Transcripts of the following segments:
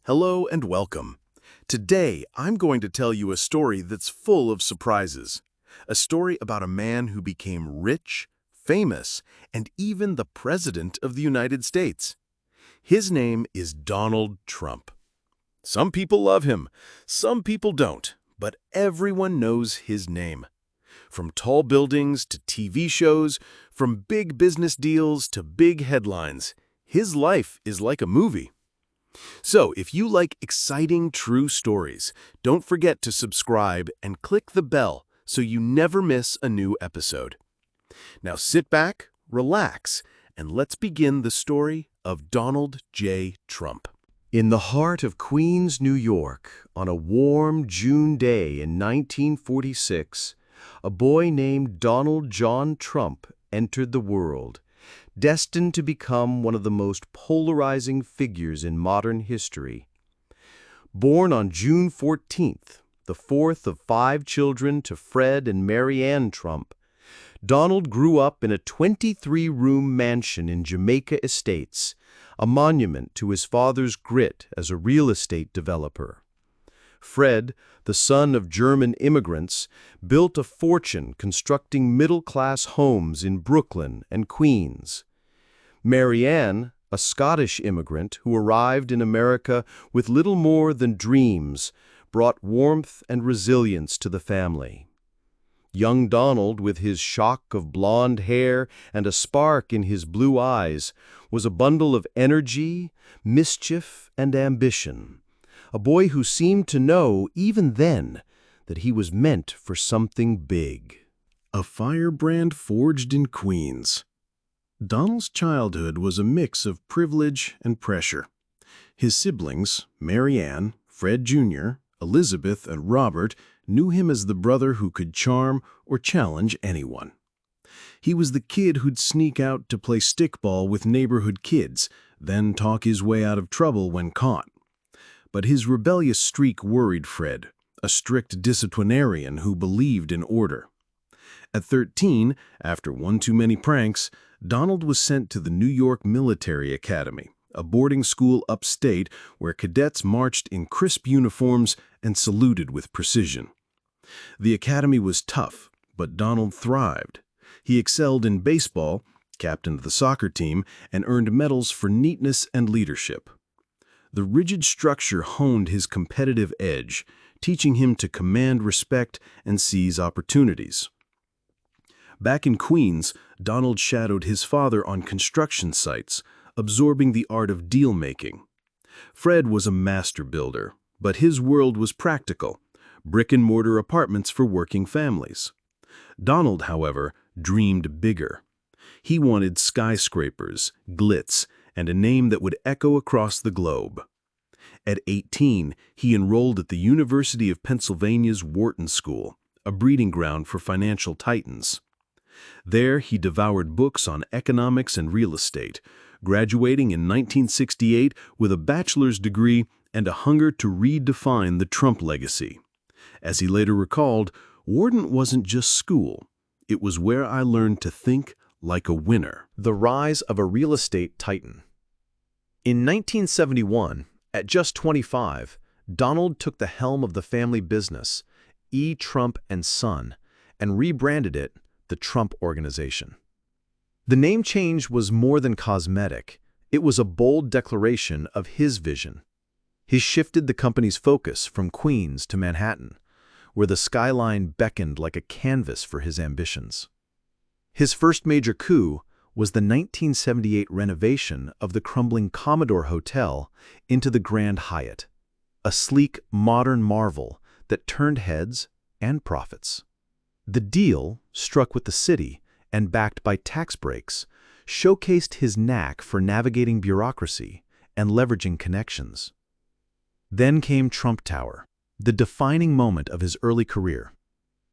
Hello and welcome. Today, I'm going to tell you a story that's full of surprises. A story about a man who became rich, famous, and even the President of the United States. His name is Donald Trump. Some people love him, some people don't, but everyone knows his name. From tall buildings to TV shows, from big business deals to big headlines, his life is like a movie. So, if you like exciting true stories, don't forget to subscribe and click the bell so you never miss a new episode. Now sit back, relax, and let's begin the story of Donald J. Trump. In the heart of Queens, New York, on a warm June day in 1946, a boy named Donald John Trump entered the world, destined to become one of the most polarizing figures in modern history. Born on June 14th, the fourth of 5 children to Fred and Mary Ann Trump, Donald grew up in a 23-room mansion in Jamaica Estates, a monument to his father's grit as a real estate developer. Fred, the son of German immigrants, built a fortune constructing middle-class homes in Brooklyn and Queens. Mary Ann, a Scottish immigrant who arrived in America with little more than dreams, brought warmth and resilience to the family. Young Donald, with his shock of blonde hair and a spark in his blue eyes, was a bundle of energy, mischief, and ambition. A boy who seemed to know, even then, that he was meant for something big. A firebrand forged in Queens. Donald's childhood was a mix of privilege and pressure. His siblings, Mary Ann, Fred Jr., Elizabeth, and Robert, knew him as the brother who could charm or challenge anyone. He was the kid who'd sneak out to play stickball with neighborhood kids, then talk his way out of trouble when caught. But his rebellious streak worried Fred, a strict disciplinarian who believed in order. At 13, after one too many pranks, Donald was sent to the New York Military Academy, a boarding school upstate where cadets marched in crisp uniforms and saluted with precision. The academy was tough, but Donald thrived. He excelled in baseball, captained the soccer team, and earned medals for neatness and leadership. The rigid structure honed his competitive edge, teaching him to command respect and seize opportunities. Back in Queens, Donald shadowed his father on construction sites, absorbing the art of deal-making. Fred was a master builder, but his world was practical, brick-and-mortar apartments for working families. Donald, however, dreamed bigger. He wanted skyscrapers, glitz, and a name that would echo across the globe. At 18, he enrolled at the University of Pennsylvania's Wharton School, a breeding ground for financial titans. There, he devoured books on economics and real estate, graduating in 1968 with a bachelor's degree and a hunger to redefine the Trump legacy. As he later recalled, Wharton wasn't just school. It was where I learned to think like a winner. The rise of a real estate titan. In 1971, at just 25, Donald took the helm of the family business, E. Trump and Son, and rebranded it the Trump Organization. The name change was more than cosmetic. It was a bold declaration of his vision. He shifted the company's focus from Queens to Manhattan, where the skyline beckoned like a canvas for his ambitions. His first major coup was the 1978 renovation of the crumbling Commodore Hotel into the Grand Hyatt, a sleek, modern marvel that turned heads and profits. The deal, struck with the city and backed by tax breaks, showcased his knack for navigating bureaucracy and leveraging connections. Then came Trump Tower, the defining moment of his early career.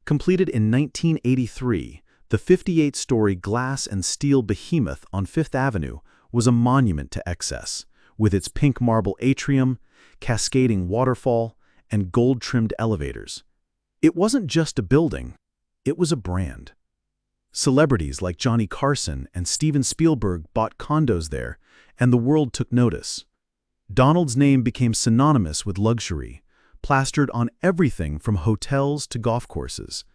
Completed in 1983, the 58-story glass and steel behemoth on Fifth Avenue was a monument to excess, with its pink marble atrium, cascading waterfall, and gold-trimmed elevators. It wasn't just a building, it was a brand. Celebrities like Johnny Carson and Steven Spielberg bought condos there, and the world took notice. Donald's name became synonymous with luxury, plastered on everything from hotels to golf courses.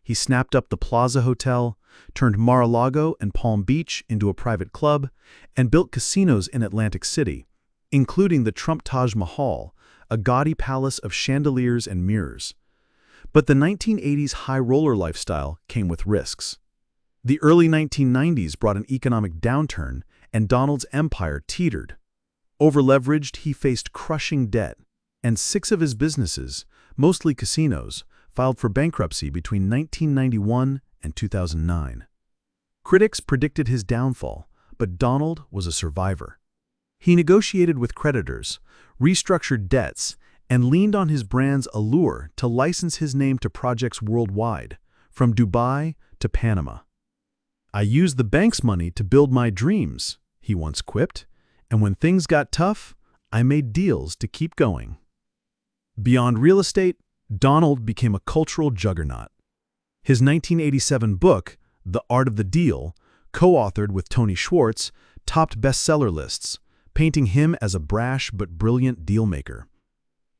He snapped up the Plaza Hotel, turned Mar-a-Lago and Palm Beach into a private club, and built casinos in Atlantic City, including the Trump Taj Mahal, a gaudy palace of chandeliers and mirrors. But the 1980s high roller lifestyle came with risks. The early 1990s brought an economic downturn, and Donald's empire teetered. Overleveraged, he faced crushing debt, and 6 of his businesses, mostly casinos, filed for bankruptcy between 1991 and 2009. Critics predicted his downfall, but Donald was a survivor. He negotiated with creditors, restructured debts, and leaned on his brand's allure to license his name to projects worldwide, from Dubai to Panama. "I used the bank's money to build my dreams," he once quipped, "and when things got tough, I made deals to keep going." Beyond real estate, Donald became a cultural juggernaut. His 1987 book, The Art of the Deal, co-authored with Tony Schwartz, topped bestseller lists, painting him as a brash but brilliant dealmaker.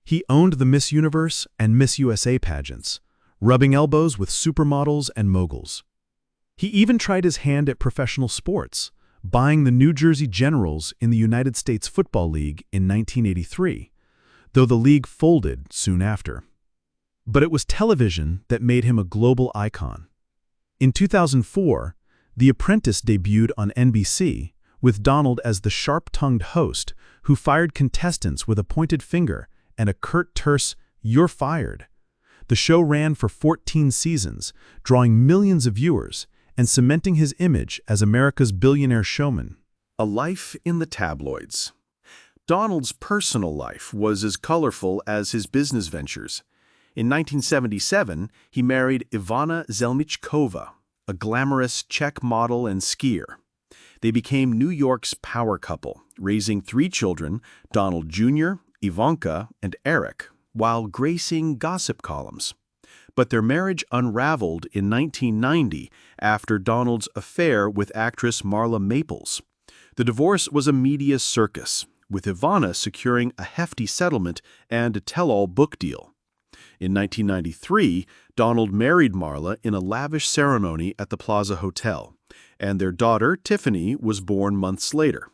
He owned the Miss Universe and Miss USA pageants, rubbing elbows with supermodels and moguls. He even tried his hand at professional sports, buying the New Jersey Generals in the United States Football League in 1983, though the league folded soon after. But it was television that made him a global icon. In 2004, The Apprentice debuted on NBC, with Donald as the sharp-tongued host who fired contestants with a pointed finger and a curt, terse, "You're fired." The show ran for 14 seasons, drawing millions of viewers and cementing his image as America's billionaire showman. A life in the tabloids. Donald's personal life was as colorful as his business ventures. In 1977, he married Ivana Zelnichkova, a glamorous Czech model and skier. They became New York's power couple, raising 3 children, Donald Jr., Ivanka, and Eric, while gracing gossip columns. But their marriage unraveled in 1990 after Donald's affair with actress Marla Maples. The divorce was a media circus, with Ivana securing a hefty settlement and a tell-all book deal. In 1993, Donald married Marla in a lavish ceremony at the Plaza Hotel, and their daughter, Tiffany, was born months later.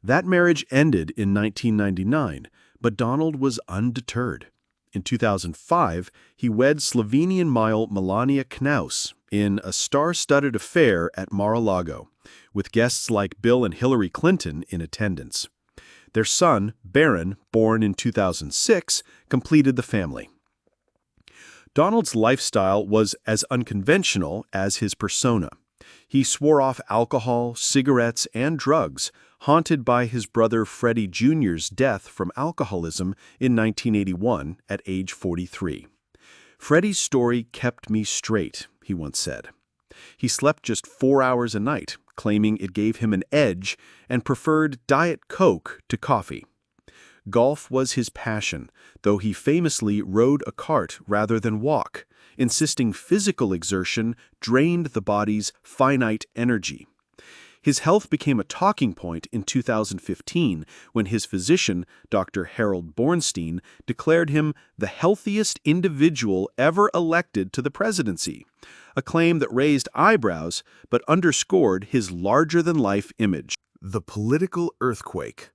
That marriage ended in 1999, but Donald was undeterred. In 2005, he wed Slovenian model Melania Knaus in a star-studded affair at Mar-a-Lago, with guests like Bill and Hillary Clinton in attendance. Their son, Barron, born in 2006, completed the family. Donald's lifestyle was as unconventional as his persona. He swore off alcohol, cigarettes, and drugs, haunted by his brother Freddie Jr.'s death from alcoholism in 1981 at age 43. "Freddie's story kept me straight," he once said. He slept just 4 hours a night, claiming it gave him an edge, and preferred Diet Coke to coffee. Golf was his passion, though he famously rode a cart rather than walk, insisting physical exertion drained the body's finite energy. His health became a talking point in 2015 when his physician, Dr. Harold Bornstein, declared him the healthiest individual ever elected to the presidency, a claim that raised eyebrows but underscored his larger-than-life image. The political earthquake.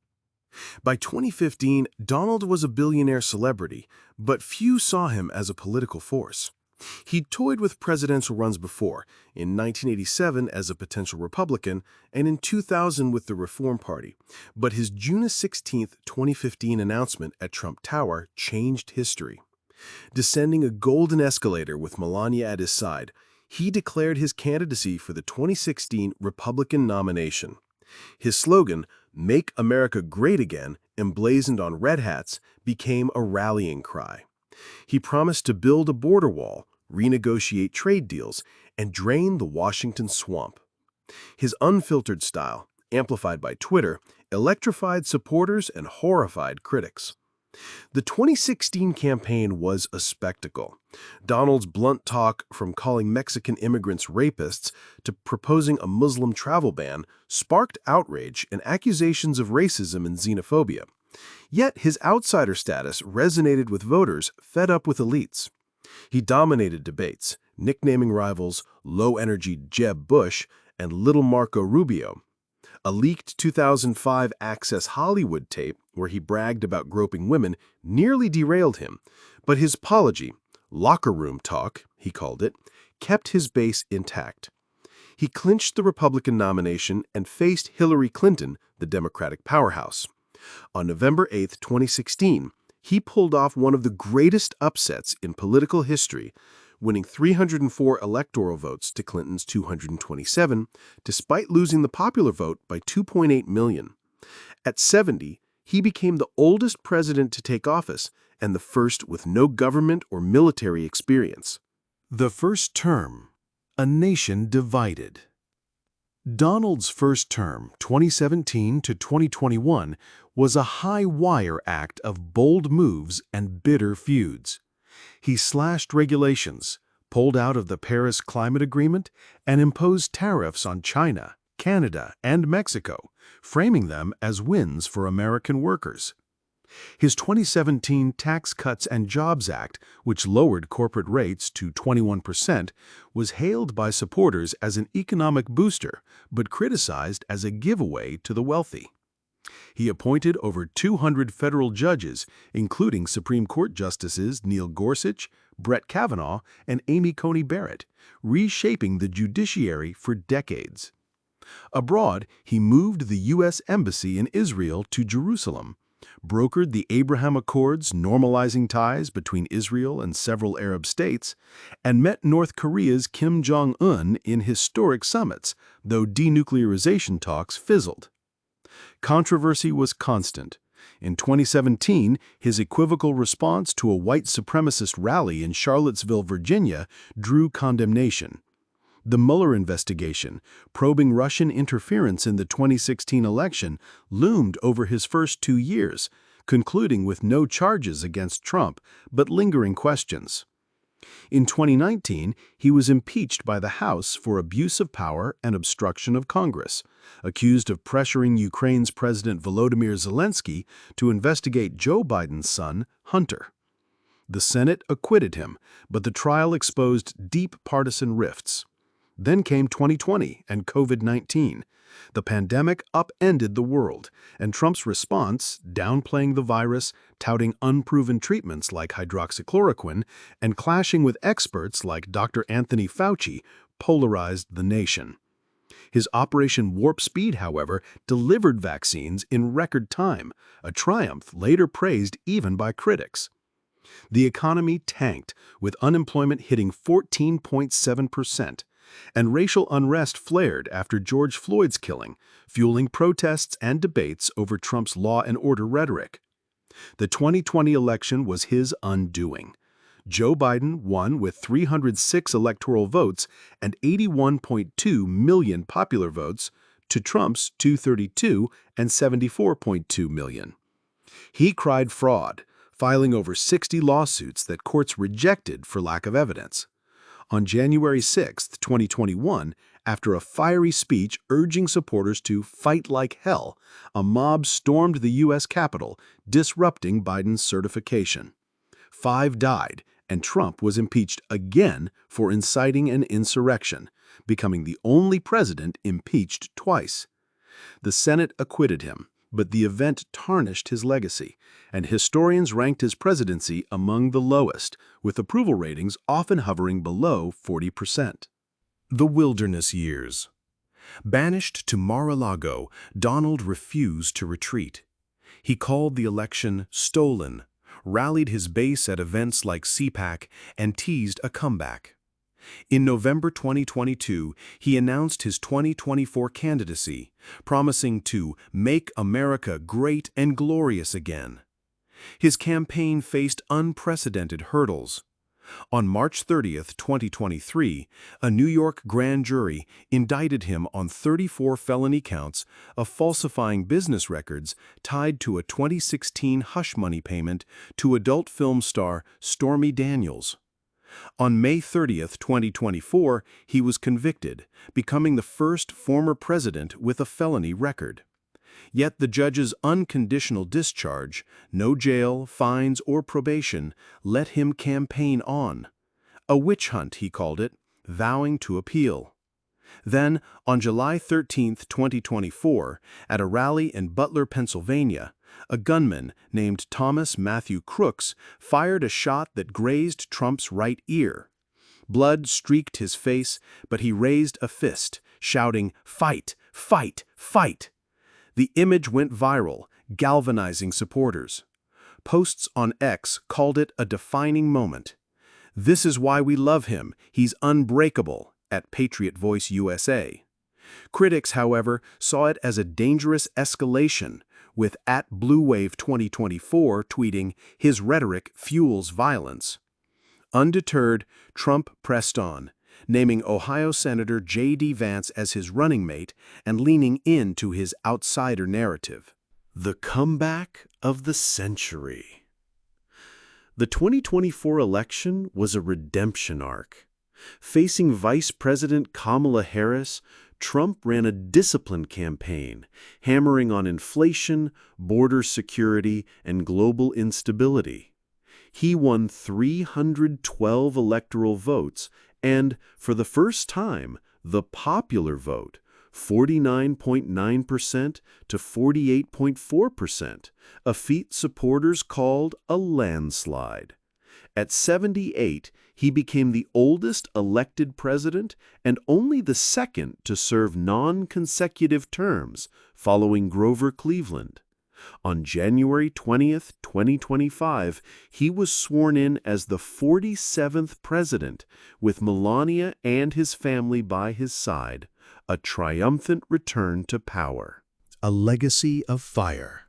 By 2015, Donald was a billionaire celebrity, but few saw him as a political force. He'd toyed with presidential runs before, in 1987 as a potential Republican, and in 2000 with the Reform Party. But his June 16, 2015 announcement at Trump Tower changed history. Descending a golden escalator with Melania at his side, he declared his candidacy for the 2016 Republican nomination. His slogan, "Make America Great Again," emblazoned on red hats, became a rallying cry. He promised to build a border wall, renegotiate trade deals, and drain the Washington swamp. His unfiltered style, amplified by Twitter, electrified supporters and horrified critics. The 2016 campaign was a spectacle. Donald's blunt talk, from calling Mexican immigrants rapists to proposing a Muslim travel ban, sparked outrage and accusations of racism and xenophobia. Yet his outsider status resonated with voters fed up with elites. He dominated debates, nicknaming rivals low-energy Jeb Bush and Little Marco Rubio. A leaked 2005 Access Hollywood tape where he bragged about groping women nearly derailed him, but his apology, locker room talk, he called it, kept his base intact. He clinched the Republican nomination and faced Hillary Clinton, the Democratic powerhouse. On November 8, 2016, he pulled off one of the greatest upsets in political history, winning 304 electoral votes to Clinton's 227, despite losing the popular vote by 2.8 million. At 70, he became the oldest president to take office and the first with no government or military experience. The first term, a nation divided. Donald's first term, 2017 to 2021, was a high-wire act of bold moves and bitter feuds. He slashed regulations, pulled out of the Paris Climate Agreement, and imposed tariffs on China, Canada, and Mexico, framing them as wins for American workers. His 2017 Tax Cuts and Jobs Act, which lowered corporate rates to 21%, was hailed by supporters as an economic booster, but criticized as a giveaway to the wealthy. He appointed over 200 federal judges, including Supreme Court Justices Neil Gorsuch, Brett Kavanaugh, and Amy Coney Barrett, reshaping the judiciary for decades. Abroad, he moved the U.S. Embassy in Israel to Jerusalem, brokered the Abraham Accords normalizing ties between Israel and several Arab states, and met North Korea's Kim Jong-un in historic summits, though denuclearization talks fizzled. Controversy was constant. In 2017, his equivocal response to a white supremacist rally in Charlottesville, Virginia, drew condemnation. The Mueller investigation, probing Russian interference in the 2016 election, loomed over his first 2 years, concluding with no charges against Trump, but lingering questions. In 2019, he was impeached by the House for abuse of power and obstruction of Congress, accused of pressuring Ukraine's President Volodymyr Zelensky to investigate Joe Biden's son, Hunter. The Senate acquitted him, but the trial exposed deep partisan rifts. Then came 2020 and COVID-19. The pandemic upended the world, and Trump's response, downplaying the virus, touting unproven treatments like hydroxychloroquine, and clashing with experts like Dr. Anthony Fauci, polarized the nation. His Operation Warp Speed, however, delivered vaccines in record time, a triumph later praised even by critics. The economy tanked, with unemployment hitting 14.7%. And racial unrest flared after George Floyd's killing, fueling protests and debates over Trump's law and order rhetoric. The 2020 election was his undoing. Joe Biden won with 306 electoral votes and 81.2 million popular votes to Trump's 232 and 74.2 million. He cried fraud, filing over 60 lawsuits that courts rejected for lack of evidence. On January 6, 2021, after a fiery speech urging supporters to fight like hell, a mob stormed the U.S. Capitol, disrupting Biden's certification. 5 died, and Trump was impeached again for inciting an insurrection, becoming the only president impeached twice. The Senate acquitted him, but the event tarnished his legacy, and historians ranked his presidency among the lowest, with approval ratings often hovering below 40%. The Wilderness Years. Banished to Mar-a-Lago, Donald refused to retreat. He called the election stolen, rallied his base at events like CPAC, and teased a comeback. In November 2022, he announced his 2024 candidacy, promising to make America great and glorious again. His campaign faced unprecedented hurdles. On March 30, 2023, a New York grand jury indicted him on 34 felony counts of falsifying business records tied to a 2016 hush money payment to adult film star Stormy Daniels. On May 30, 2024, he was convicted, becoming the first former president with a felony record. Yet the judge's unconditional discharge, no jail, fines, or probation, let him campaign on. A witch hunt, he called it, vowing to appeal. Then, on July 13, 2024, at a rally in Butler, Pennsylvania, a gunman named Thomas Matthew Crooks fired a shot that grazed Trump's right ear. Blood streaked his face, but he raised a fist, shouting, "Fight! Fight! Fight!" The image went viral, galvanizing supporters. Posts on X called it a defining moment. "This is why we love him. He's unbreakable," at Patriot Voice USA. Critics, however, saw it as a dangerous escalation, with @BlueWave2024 tweeting, "His rhetoric fuels violence." Undeterred, Trump pressed on, naming Ohio Senator J.D. Vance as his running mate and leaning into his outsider narrative. The comeback of the century. The 2024 election was a redemption arc. Facing Vice President Kamala Harris, Trump ran a disciplined campaign, hammering on inflation, border security, and global instability. He won 312 electoral votes and, for the first time, the popular vote, 49.9% to 48.4%, a feat supporters called a landslide. At 78, he became the oldest elected president and only the second to serve non-consecutive terms, following Grover Cleveland. On January 20, 2025, he was sworn in as the 47th president, with Melania and his family by his side, a triumphant return to power. A legacy of fire.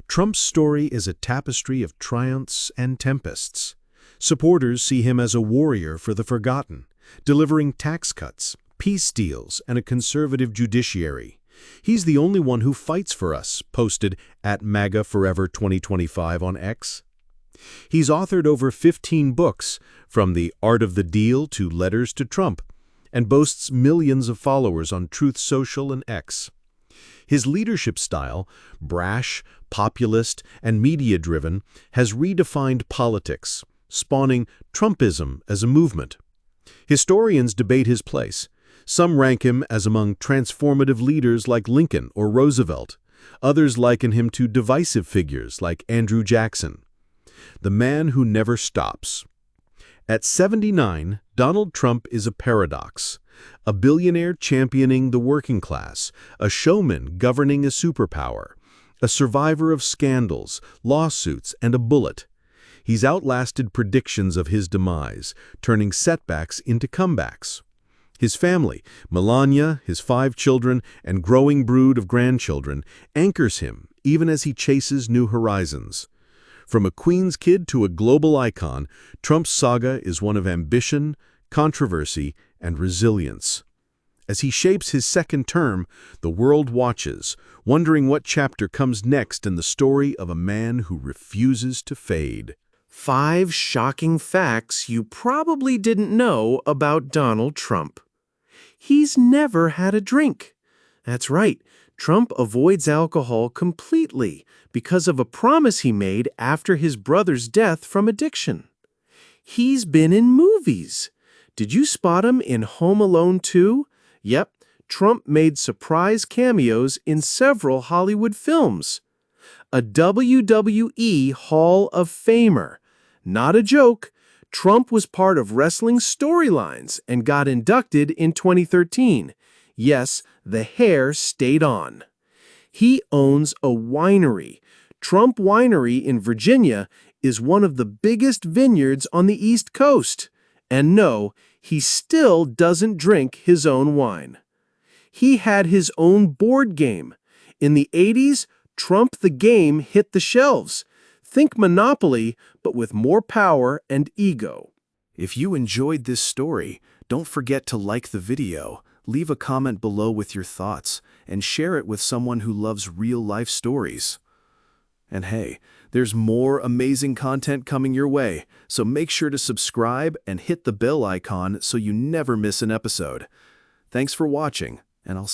Trump's story is a tapestry of triumphs and tempests. Supporters see him as a warrior for the forgotten, delivering tax cuts, peace deals, and a conservative judiciary. "He's the only one who fights for us," posted @MAGAForever2025 on X. He's authored over 15 books, from The Art of the Deal to Letters to Trump, and boasts millions of followers on Truth Social and X. His leadership style, brash, populist, and media-driven, has redefined politics, spawning Trumpism as a movement. Historians debate his place. Some rank him as among transformative leaders like Lincoln or Roosevelt. Others liken him to divisive figures like Andrew Jackson. The man who never stops. At 79, Donald Trump is a paradox. A billionaire championing the working class, a showman governing a superpower, a survivor of scandals, lawsuits, and a bullet. He's outlasted predictions of his demise, turning setbacks into comebacks. His family, Melania, his 5 children, and growing brood of grandchildren, anchors him even as he chases new horizons. From a Queen's kid to a global icon, Trump's saga is one of ambition, controversy, and resilience. As he shapes his second term, the world watches, wondering what chapter comes next in the story of a man who refuses to fade. 5 shocking facts you probably didn't know about Donald Trump. He's never had a drink. That's right, Trump avoids alcohol completely because of a promise he made after his brother's death from addiction. He's been in movies. Did you spot him in Home Alone 2? Yep, Trump made surprise cameos in several Hollywood films. A WWE Hall of Famer. Not a joke, Trump was part of wrestling storylines and got inducted in 2013. Yes, the hair stayed on. He owns a winery. Trump Winery in Virginia is one of the biggest vineyards on the East Coast. And no, he still doesn't drink his own wine. He had his own board game. In the 80s, Trump the Game hit the shelves. Think Monopoly, but with more power and ego. If you enjoyed this story, don't forget to like the video, leave a comment below with your thoughts, and share it with someone who loves real-life stories. And hey, there's more amazing content coming your way, so make sure to subscribe and hit the bell icon so you never miss an episode. Thanks for watching, and I'll see you